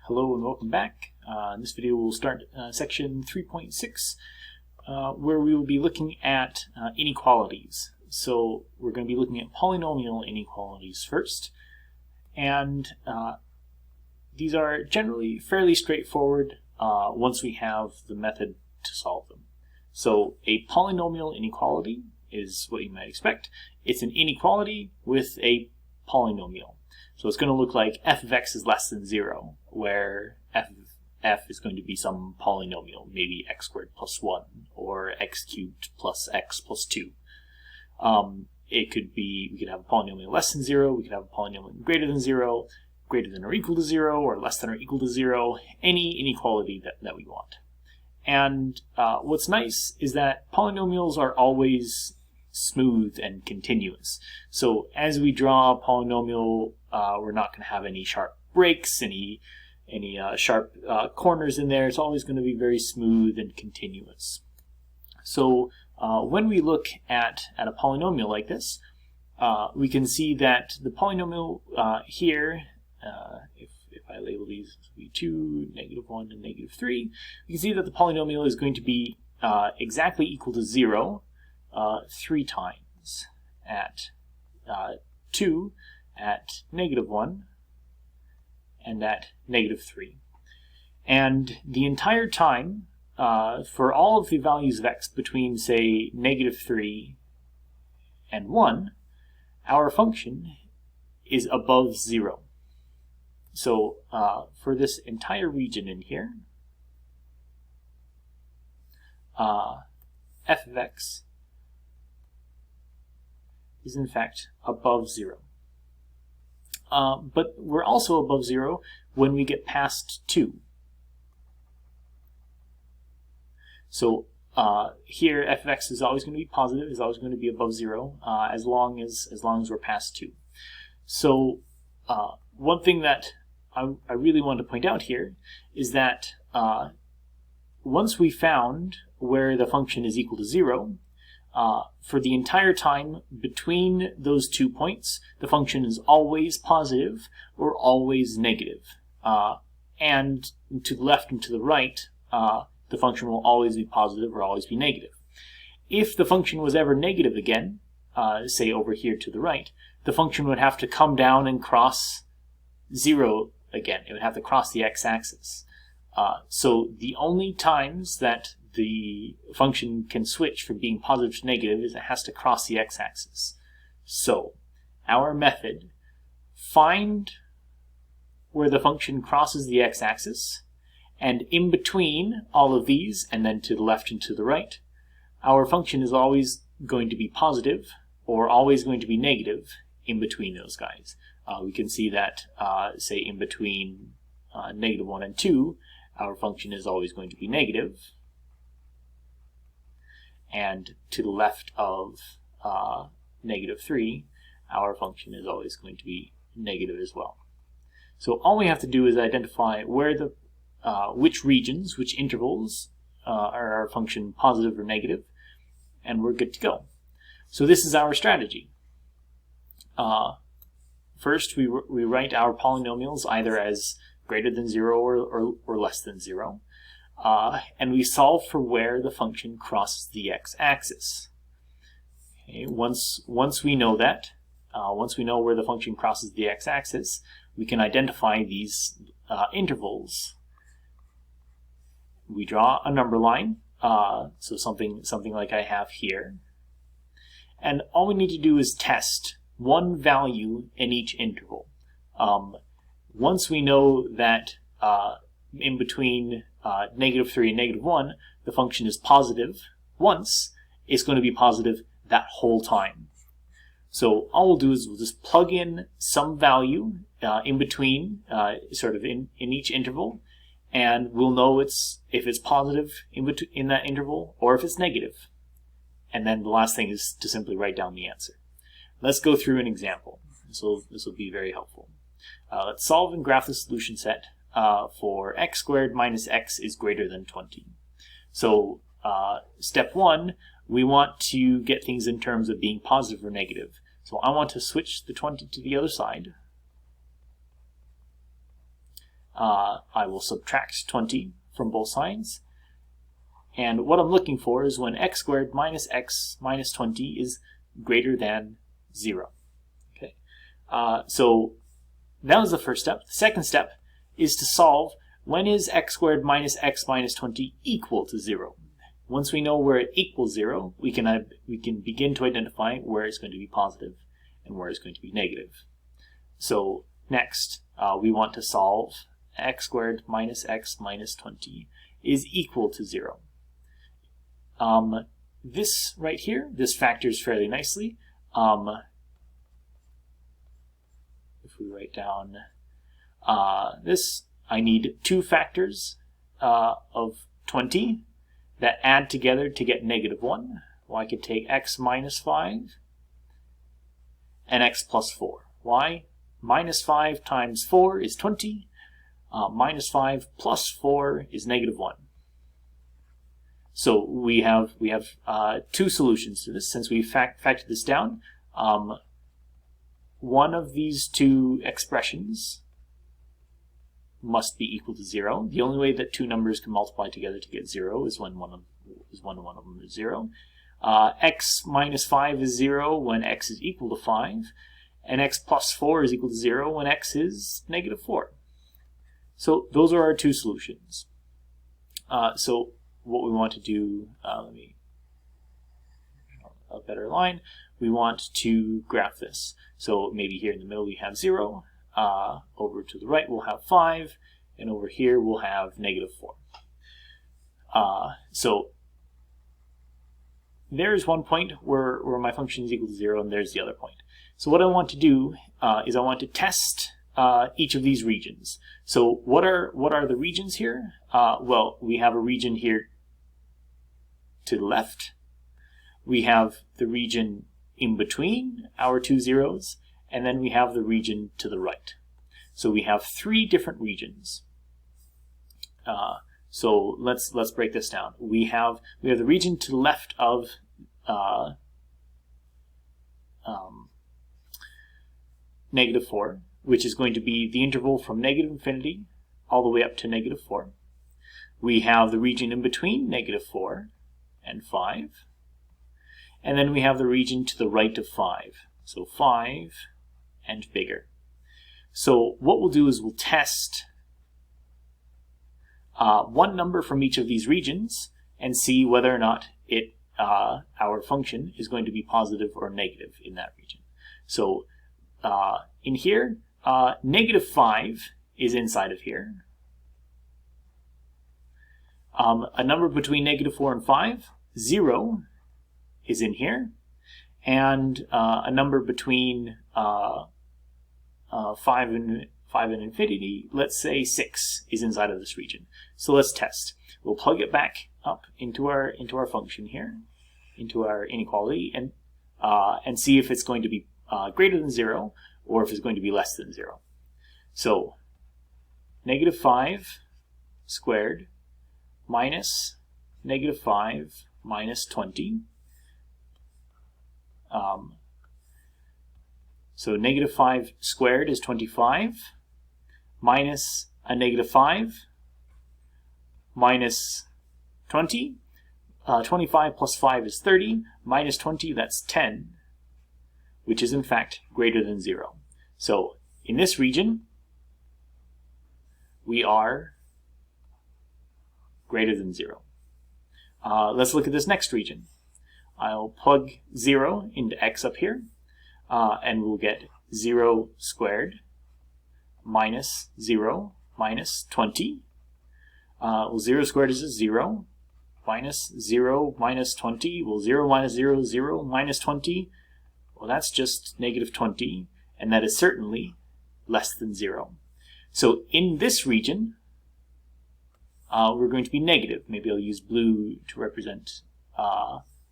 Hello and welcome back. In this video we'll start section 3.6 where we will be looking at inequalities. So we're going to be looking at polynomial inequalities first, and these are generally fairly straightforward once we have the method to solve them. So a polynomial inequality is what you might expect. It's an inequality with a polynomial. So it's going to look like f of x is less than 0, where f of f is going to be some polynomial, maybe x squared plus 1, or x cubed plus x plus 2. It could be, we could have a polynomial less than 0, we could have a polynomial greater than 0, greater than or equal to 0, or less than or equal to 0, any inequality that we want. And what's nice is that polynomials are always smooth and continuous. So as we draw a polynomial, we're not going to have any sharp breaks, any sharp corners in there. It's always going to be very smooth and continuous. So when we look at a polynomial like this, we can see that the polynomial here, if I label these to be 2, -1, and -3, we can see that the polynomial is going to be exactly equal to 0 3 times, at 2, at -1, and at -3. And the entire time, for all of the values of x between, say, -3 and 1, our function is above 0. So for this entire region in here, f of x is in fact above 0. But we're also above 0 when we get past 2. So here f of x is always going to be positive, is always going to be above 0, as long as we're past 2. So one thing that I really want to point out here is that once we found where the function is equal to 0, for the entire time between those 2 points, the function is always positive or always negative. And to the left and to the right, the function will always be positive or always be negative. If the function was ever negative again, say over here to the right, the function would have to come down and cross 0 again. It would have to cross the x-axis. So the only times that the function can switch from being positive to negative is it has to cross the x-axis. So our method, find where the function crosses the x-axis, and in between all of these, and then to the left and to the right, our function is always going to be positive or always going to be negative in between those guys. We can see that, say, in between -1 and 2, our function is always going to be negative. And to the left of -3, our function is always going to be negative as well. So all we have to do is identify where the which regions, which intervals are our function positive or negative, and we're good to go. So this is our strategy. First, we write our polynomials either as greater than 0 or less than 0. And we solve for where the function crosses the x-axis. Okay, once we know that, once we know where the function crosses the x-axis, we can identify these intervals. We draw a number line, so something like I have here, and all we need to do is test one value in each interval. Once we know that in between -3 and -1, the function is positive once, it's going to be positive that whole time. So all we'll do is we'll just plug in some value in between, sort of in each interval, and we'll know if it's positive in that interval or if it's negative. And then the last thing is to simply write down the answer. Let's go through an example. So this will be very helpful. Let's solve and graph the solution set for x squared minus x is greater than 20. So step 1, we want to get things in terms of being positive or negative. So I want to switch the 20 to the other side. I will subtract 20 from both sides. And what I'm looking for is when x squared minus x minus 20 is greater than 0. Okay, so that was the first step. The second step is to solve when is x squared minus x minus 20 equal to 0. Once we know where it equals 0, we can begin to identify where it's going to be positive and where it's going to be negative. So next, we want to solve x squared minus x minus 20 is equal to 0. This right here, this factors fairly nicely. If we write down this, I need two factors of 20 that add together to get negative 1. Well, I could take x minus 5 and x plus 4. Why? Minus 5 times 4 is 20. Minus 5 plus 4 is negative 1. So we have two solutions to this. Since we factored this down, one of these two expressions must be equal to 0. The only way that two numbers can multiply together to get 0 is when one of them is 0. X minus 5 is 0 when x is equal to 5, and x plus 4 is equal to 0 when x is negative 4. So those are our two solutions. So what we want to do, let me a better line. We want to graph this. So maybe here in the middle we have 0. Over to the right we'll have 5, and over here we'll have negative 4. So there's one point where my function is equal to 0, and there's the other point. So what I want to do is I want to test each of these regions. So what are the regions here? Well, we have a region here to the left. We have the region in between our two zeros, and then we have the region to the right. So we have three different regions. So let's break this down. We have the region to the left of negative 4, which is going to be the interval from negative infinity all the way up to negative 4. We have the region in between negative 4 and 5. And then we have the region to the right of 5. So 5 and bigger. So what we'll do is we'll test one number from each of these regions and see whether or not our function is going to be positive or negative in that region. So in here, negative 5 is inside of here. A number between negative 4 and 5, 0, is in here. And a number between 5 and infinity, let's say 6, is inside of this region. So let's test. We'll plug it back up into our function here, into our inequality, and see if it's going to be greater than 0 or if it's going to be less than 0. So negative 5 squared minus negative 5 minus 20. So negative 5 squared is 25, minus a negative 5, minus 20. 25 plus 5 is 30, minus 20, that's 10, which is in fact greater than 0. So in this region, we are greater than 0. Let's look at this next region. I'll plug 0 into x up here, and we'll get 0 squared minus 0 minus 20. Well, 0 squared is a 0. Minus 0 minus 20. Well, 0 minus 0 is 0. Minus 20. Well, that's just negative 20, and that is certainly less than 0. So in this region, we're going to be negative. Maybe I'll use blue to represent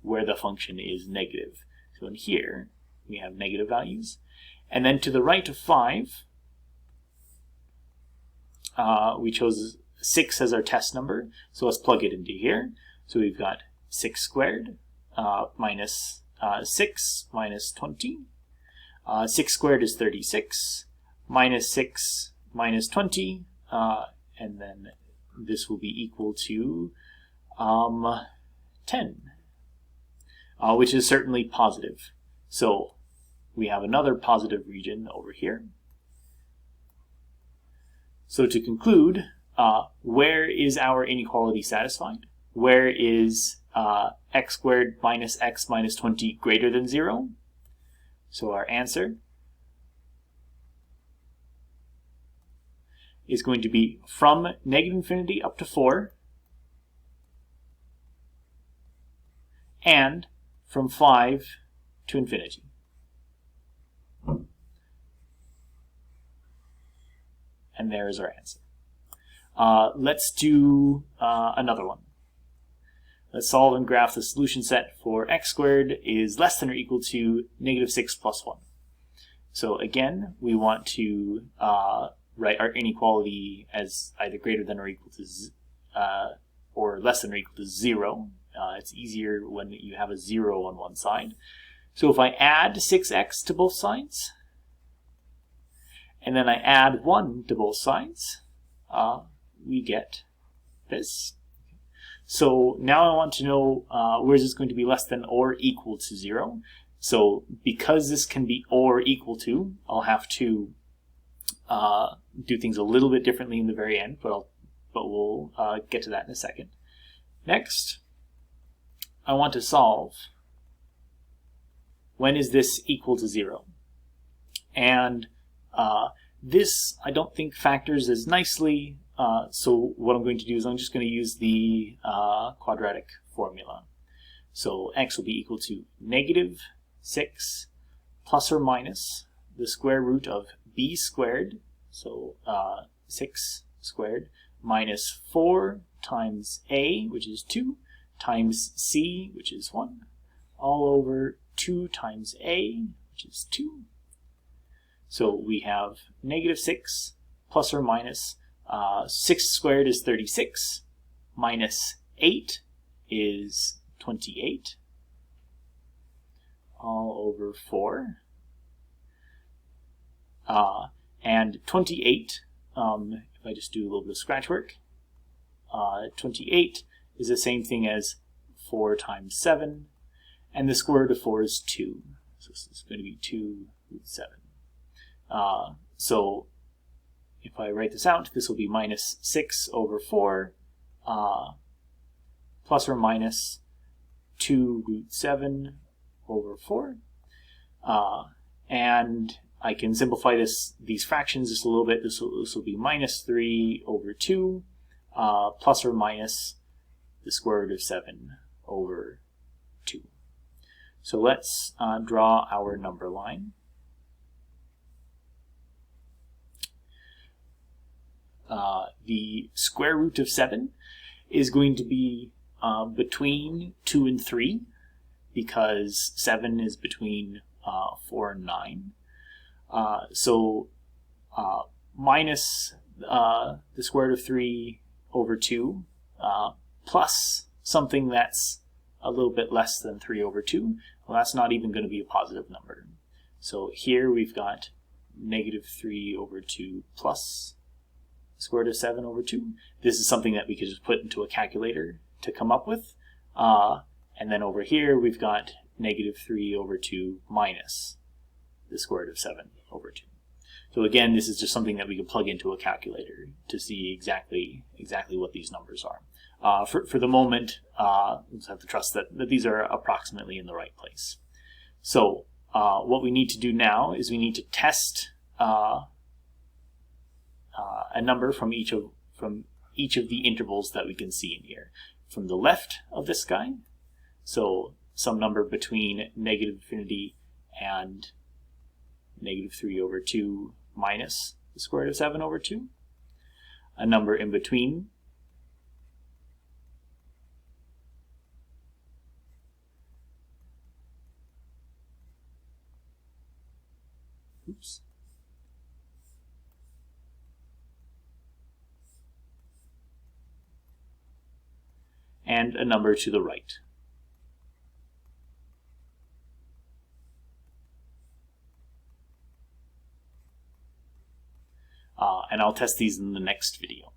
where the function is negative. So in here, we have negative values. And then to the right of 5, we chose 6 as our test number. So let's plug it into here. So we've got 6 squared minus 6 minus 20. 6 squared is 36. Minus 6 minus 20. and then this will be equal to 10, which is certainly positive. So we have another positive region over here. So to conclude, where is our inequality satisfied? Where is x squared minus x minus 20 greater than 0? So our answer is going to be from negative infinity up to 4 and from 5 to infinity. And there is our answer. Let's do another one. Let's solve and graph the solution set for x squared is less than or equal to negative 6 plus 1. So again, we want to write our inequality as either greater than or equal to or less than or equal to 0. It's easier when you have a 0 on one side. So if I add 6x to both sides, and then I add 1 to both sides, we get this. So now I want to know where is this going to be less than or equal to 0. So because this can be or equal to, I'll have to do things a little bit differently in the very end, but we'll get to that in a second. Next, I want to solve when is this equal to 0. And this I don't think factors as nicely, so what I'm going to do is I'm just going to use the quadratic formula. So x will be equal to negative 6 plus or minus the square root of b squared, so 6 squared, minus 4 times a, which is 2, times c, which is 1, all over 2 times a, which is 2. So we have negative 6 plus or minus 6 squared is 36, minus 8 is 28, all over 4. And 28, if I just do a little bit of scratch work, 28 is the same thing as 4 times 7, and the square root of 4 is 2. So this is going to be 2 root 7. So if I write this out, this will be minus 6 over 4 plus or minus 2 root 7 over 4. And I can simplify these fractions just a little bit. This will be minus 3 over 2 plus or minus the square root of 7 over 2. So let's draw our number line. The square root of 7 is going to be between 2 and 3, because 7 is between 4 and 9. So minus the square root of 3 over 2 plus something that's a little bit less than 3 over 2, well, that's not even going to be a positive number. So here we've got negative 3 over 2 plus square root of 7 over 2. This is something that we could just put into a calculator to come up with. And then over here we've got negative 3 over 2 minus the square root of 7 over 2. So again, this is just something that we can plug into a calculator to see exactly what these numbers are. For the moment, we'll just have to trust that these are approximately in the right place. So what we need to do now is we need to test a number from each of the intervals that we can see in here. From the left of this guy, so some number between negative infinity and negative 3 over 2 minus the square root of 7 over 2. A number in between, oops, and a number to the right. And I'll test these in the next video.